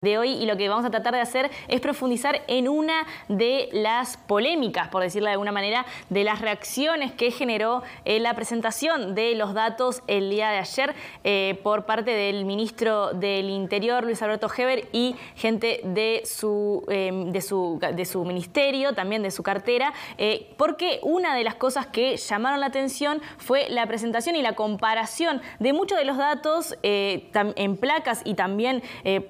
De hoy, y lo que vamos a tratar de hacer es profundizar en una de las polémicas, por decirlo de alguna manera, de las reacciones que generó la presentación de los datos el día de ayer por parte del ministro del Interior, Luis Alberto Heber, y gente de su ministerio, también de su cartera, porque una de las cosas que llamaron la atención fue la presentación y la comparación de muchos de los datos en placas y también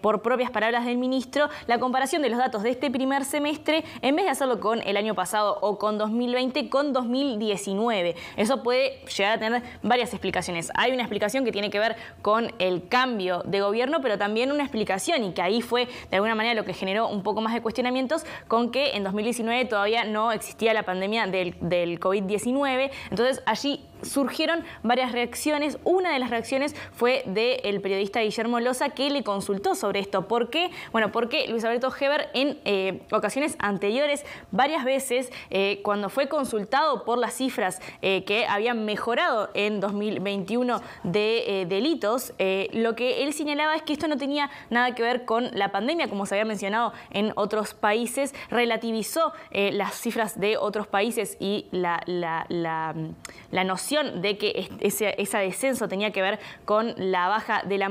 por propias palabras del ministro, la comparación de los datos de este primer semestre, en vez de hacerlo con el año pasado o con 2020, con 2019. Eso puede llegar a tener varias explicaciones. Hay una explicación que tiene que ver con el cambio de gobierno, pero también una explicación, y que ahí fue de alguna manera lo que generó un poco más de cuestionamientos, con que en 2019 todavía no existía la pandemia del COVID-19. Entonces allí surgieron varias reacciones. Una de las reacciones fue del periodista Guillermo Loza, que le consultó sobre esto. ¿Por qué? Bueno, porque Luis Alberto Heber en ocasiones anteriores, varias veces, cuando fue consultado por las cifras que habían mejorado en 2021 de delitos, lo que él señalaba es que esto no tenía nada que ver con la pandemia, como se había mencionado en otros países. Relativizó las cifras de otros países y la noción de que ese descenso tenía que ver con la baja de la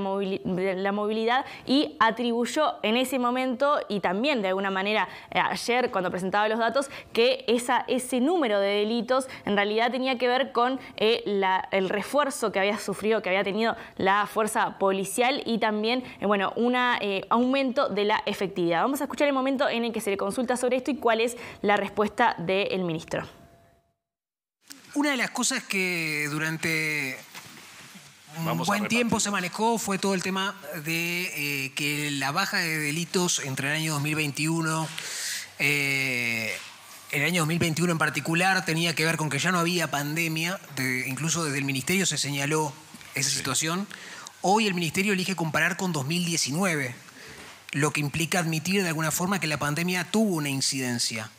movilidad, y atribuyó en ese momento, y también de alguna manera ayer cuando presentaba los datos, que ese número de delitos en realidad tenía que ver con el refuerzo que había sufrido, que había tenido la fuerza policial, y también un aumento de la efectividad. Vamos a escuchar el momento en el que se le consulta sobre esto y cuál es la respuesta del ministro. Una de las cosas que durante un buen tiempo se manejó fue todo el tema de que la baja de delitos entre el año 2021, el año 2021 en particular, tenía que ver con que ya no había pandemia. Incluso desde el ministerio se señaló esa situación. Hoy el ministerio elige comparar con 2019, lo que implica admitir de alguna forma que la pandemia tuvo una incidencia.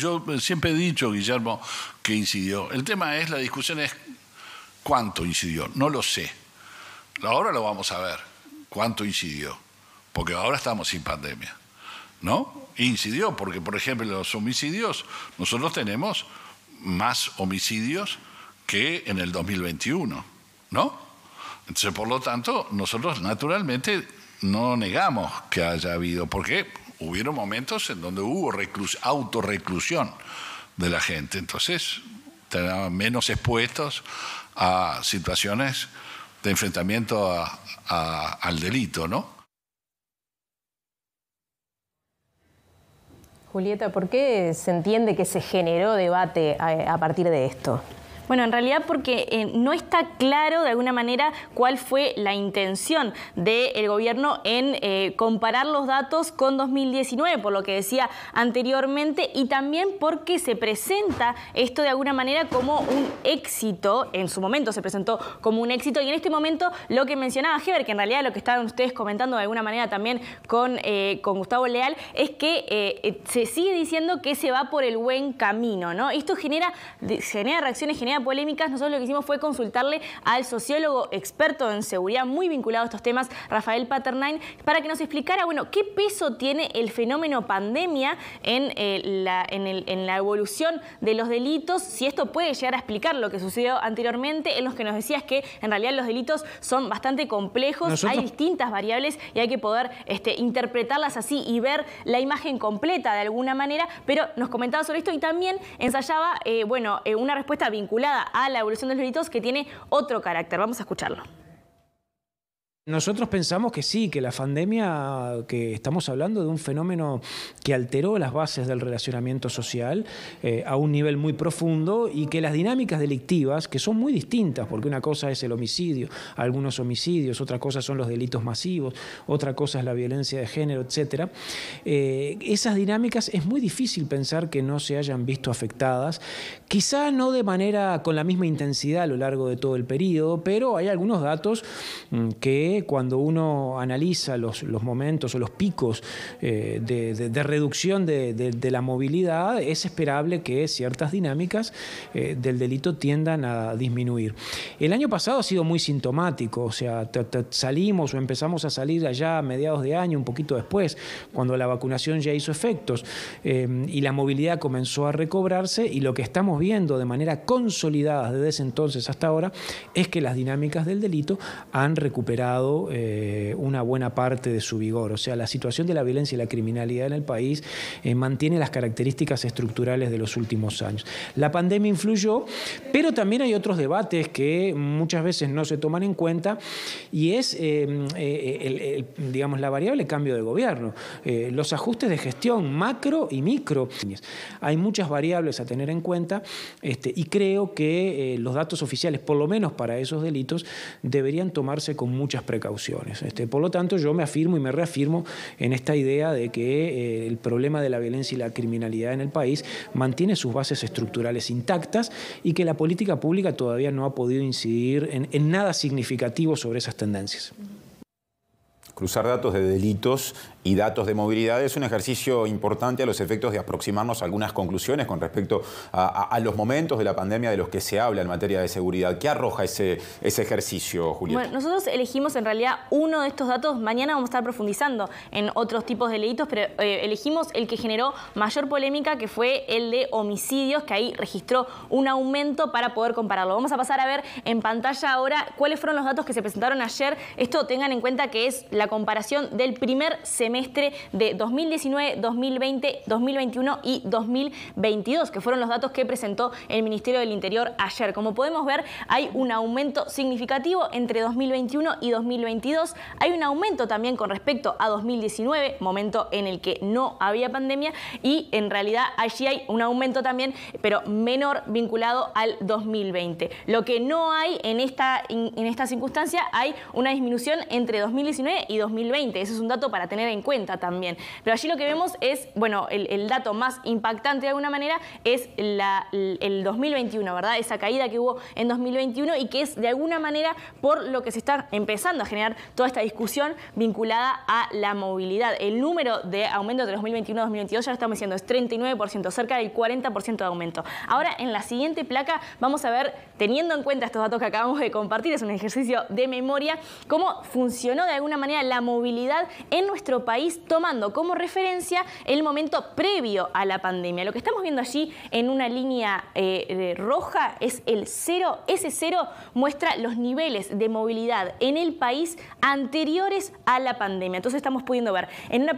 Yo siempre he dicho, Guillermo, que incidió. El tema es, la discusión es cuánto incidió. No lo sé. Ahora lo vamos a ver, cuánto incidió. Porque ahora estamos sin pandemia, ¿no? Incidió porque, por ejemplo, los homicidios, nosotros tenemos más homicidios que en el 2021, ¿no? Entonces, por lo tanto, nosotros naturalmente no negamos que haya habido, porque hubieron momentos en donde hubo autorreclusión de la gente. Entonces, estaban menos expuestos a situaciones de enfrentamiento al delito, ¿no? Julieta, ¿por qué se entiende que se generó debate a partir de esto? Bueno, en realidad porque no está claro de alguna manera cuál fue la intención del gobierno en comparar los datos con 2019, por lo que decía anteriormente, y también porque se presenta esto de alguna manera como un éxito. En su momento se presentó como un éxito, y en este momento lo que mencionaba Heber, que en realidad lo que estaban ustedes comentando de alguna manera también con Gustavo Leal, es que se sigue diciendo que se va por el buen camino, ¿no? Esto genera reacciones, genera polémicas. Nosotros lo que hicimos fue consultarle al sociólogo experto en seguridad, muy vinculado a estos temas, Rafael Paternain, para que nos explicara, bueno, qué peso tiene el fenómeno pandemia en la evolución de los delitos, si esto puede llegar a explicar lo que sucedió anteriormente. En los que nos decía es que en realidad los delitos son bastante complejos, hay distintas variables y hay que poder interpretarlas así y ver la imagen completa de alguna manera, pero nos comentaba sobre esto y también ensayaba una respuesta vinculada a la evolución de los delitos que tiene otro carácter. Vamos a escucharlo. Nosotros pensamos que sí, que la pandemia, que estamos hablando de un fenómeno que alteró las bases del relacionamiento social a un nivel muy profundo, y que las dinámicas delictivas, que son muy distintas, porque una cosa es el homicidio, algunos homicidios, otra cosa son los delitos masivos, otra cosa es la violencia de género, etc. Esas dinámicas es muy difícil pensar que no se hayan visto afectadas, quizá no de manera con la misma intensidad a lo largo de todo el periodo, pero hay algunos datos que que cuando uno analiza los momentos o los picos de reducción de la movilidad, es esperable que ciertas dinámicas del delito tiendan a disminuir. El año pasado ha sido muy sintomático, o sea, salimos o empezamos a salir allá a mediados de año, un poquito después, cuando la vacunación ya hizo efectos y la movilidad comenzó a recobrarse, y lo que estamos viendo de manera consolidada desde ese entonces hasta ahora es que las dinámicas del delito han recuperado una buena parte de su vigor. O sea, la situación de la violencia y la criminalidad en el país mantiene las características estructurales de los últimos años. La pandemia influyó, pero también hay otros debates que muchas veces no se toman en cuenta, y es digamos, la variable cambio de gobierno, los ajustes de gestión macro y micro. Hay muchas variables a tener en cuenta, y creo que los datos oficiales, por lo menos para esos delitos, deberían tomarse con muchas precauciones. Por lo tanto, yo me afirmo y me reafirmo en esta idea de que el problema de la violencia y la criminalidad en el país mantiene sus bases estructurales intactas y que la política pública todavía no ha podido incidir en nada significativo sobre esas tendencias. Cruzar datos de delitos y datos de movilidad es un ejercicio importante a los efectos de aproximarnos a algunas conclusiones con respecto a los momentos de la pandemia de los que se habla en materia de seguridad. ¿Qué arroja ese ejercicio, Julieta? Bueno, nosotros elegimos en realidad uno de estos datos. Mañana vamos a estar profundizando en otros tipos de delitos, pero elegimos el que generó mayor polémica, que fue el de homicidios, que ahí registró un aumento para poder compararlo. Vamos a pasar a ver en pantalla ahora cuáles fueron los datos que se presentaron ayer. Esto tengan en cuenta que es la comparación del primer semestre de 2019, 2020, 2021 y 2022, que fueron los datos que presentó el Ministerio del Interior ayer. Como podemos ver, hay un aumento significativo entre 2021 y 2022. Hay un aumento también con respecto a 2019, momento en el que no había pandemia, y en realidad allí hay un aumento también, pero menor, vinculado al 2020. Lo que no hay en esta circunstancia, hay una disminución entre 2019 y 2020. Ese es un dato para tener en cuenta también. Pero allí lo que vemos es, bueno, el dato más impactante de alguna manera es el 2021, ¿verdad? Esa caída que hubo en 2021 y que es de alguna manera por lo que se está empezando a generar toda esta discusión vinculada a la movilidad. El número de aumento entre 2021 y 2022 ya lo estamos diciendo, es 39%, cerca del 40% de aumento. Ahora, en la siguiente placa vamos a ver, teniendo en cuenta estos datos que acabamos de compartir, es un ejercicio de memoria, cómo funcionó de alguna manera la movilidad en nuestro país, tomando como referencia el momento previo a la pandemia. Lo que estamos viendo allí en una línea roja es el cero. Ese cero muestra los niveles de movilidad en el país anteriores a la pandemia. Entonces estamos pudiendo ver en los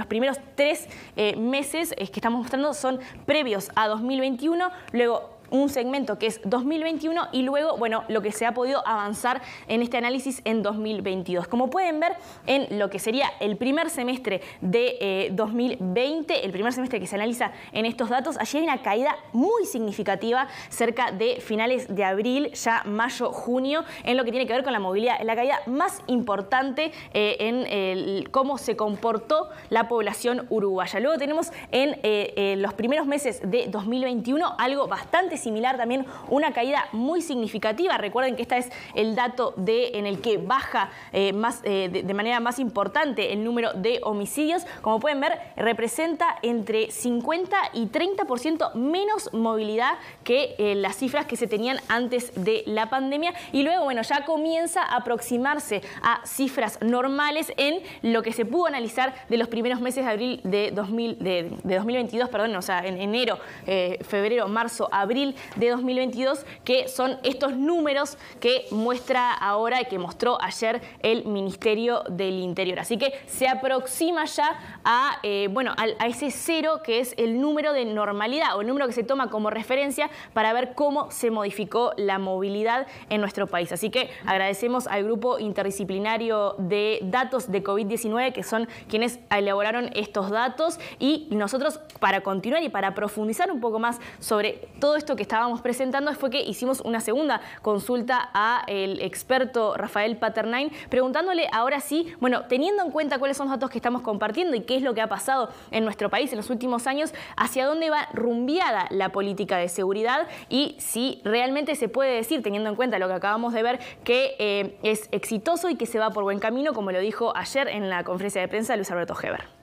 primeros 3 meses que estamos mostrando son previos a 2021, luego un segmento que es 2021 y luego, bueno, lo que se ha podido avanzar en este análisis en 2022. Como pueden ver, en lo que sería el primer semestre de 2020, el primer semestre que se analiza en estos datos, allí hay una caída muy significativa cerca de finales de abril, ya mayo, junio, en lo que tiene que ver con la movilidad. Es la caída más importante en cómo se comportó la población uruguaya. Luego tenemos en los primeros meses de 2021 algo bastante similar, también una caída muy significativa. Recuerden que este es el dato en el que baja de manera más importante el número de homicidios. Como pueden ver, representa entre 50 y 30% menos movilidad que las cifras que se tenían antes de la pandemia. Y luego, bueno, ya comienza a aproximarse a cifras normales en lo que se pudo analizar de los primeros meses de abril de 2022, perdón, o sea, en enero, febrero, marzo, abril de 2022, que son estos números que muestra ahora y que mostró ayer el Ministerio del Interior. Así que se aproxima ya a ese cero, que es el número de normalidad o el número que se toma como referencia para ver cómo se modificó la movilidad en nuestro país. Así que agradecemos al Grupo Interdisciplinario de Datos de COVID-19, que son quienes elaboraron estos datos, y nosotros, para continuar y para profundizar un poco más sobre todo esto que estábamos presentando fue que hicimos una segunda consulta al experto Rafael Paternain, preguntándole ahora sí, bueno, teniendo en cuenta cuáles son los datos que estamos compartiendo y qué es lo que ha pasado en nuestro país en los últimos años, hacia dónde va rumbeada la política de seguridad y si realmente se puede decir, teniendo en cuenta lo que acabamos de ver, que es exitoso y que se va por buen camino, como lo dijo ayer en la conferencia de prensa Luis Alberto Heber.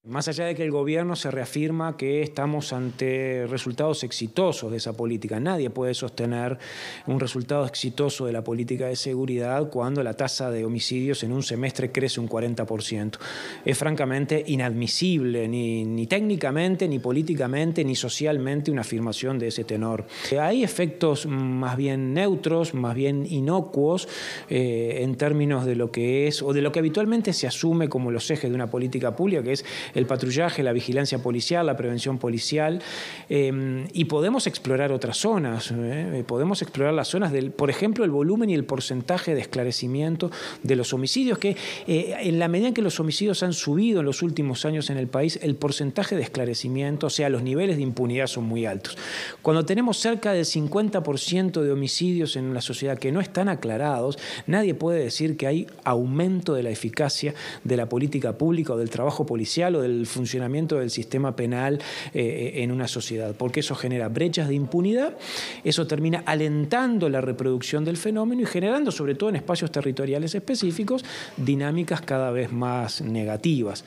Más allá de que el gobierno se reafirma que estamos ante resultados exitosos de esa política, nadie puede sostener un resultado exitoso de la política de seguridad cuando la tasa de homicidios en un semestre crece un 40%. Es francamente inadmisible, ni técnicamente, ni políticamente, ni socialmente una afirmación de ese tenor. Hay efectos más bien neutros, más bien inocuos en términos de lo que es o de lo que habitualmente se asume como los ejes de una política pública, que es el patrullaje, la vigilancia policial, la prevención policial, y podemos explorar otras zonas, podemos explorar las zonas del, por ejemplo, el volumen y el porcentaje de esclarecimiento de los homicidios, que en la medida en que los homicidios han subido en los últimos años en el país, el porcentaje de esclarecimiento, o sea, los niveles de impunidad son muy altos. Cuando tenemos cerca del 50% de homicidios en la sociedad que no están aclarados, nadie puede decir que hay aumento de la eficacia de la política pública o del trabajo policial o del funcionamiento del sistema penal en una sociedad, porque eso genera brechas de impunidad, eso termina alentando la reproducción del fenómeno y generando, sobre todo en espacios territoriales específicos, dinámicas cada vez más negativas.